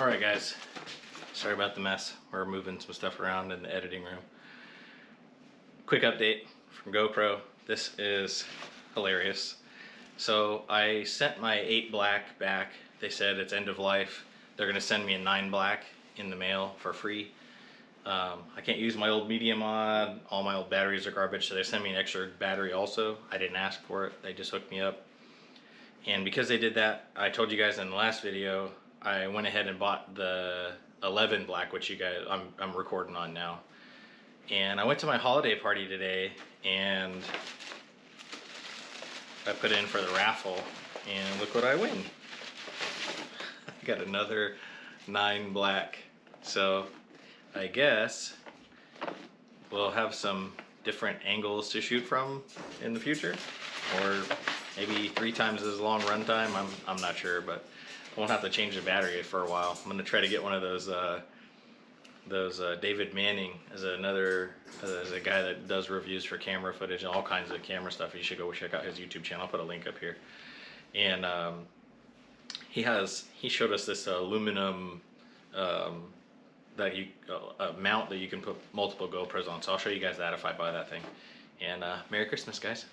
Alright guys, sorry about the mess. We're moving some stuff around in the editing room. Quick update from GoPro. This is hilarious. So I sent my 8 black back. They said it's end of life. They're gonna send me a 9 black in the mail for free. I can't use my old media mod. All my old batteries are garbage, so they sent me an extra battery also. I didn't ask for it, they just hooked me up. And because they did that, I told you guys in the last video, I went ahead and bought the 11 black, which you guys, I'm recording on now. And I went to my holiday party today and I put in for the raffle and look what I win. I got another 9 black. So I guess we'll have some different angles to shoot from in the future, or maybe 3 times as long runtime. I'm not sure, but I won't have to change the battery for a while. I'm gonna try to get one of those David Manning as a guy that does reviews for camera footage and all kinds of camera stuff. You should go check out his YouTube channel. I'll put a link up here. And he showed us this aluminum mount that you can put multiple GoPros on. So I'll show you guys that if I buy that thing. And Merry Christmas, guys.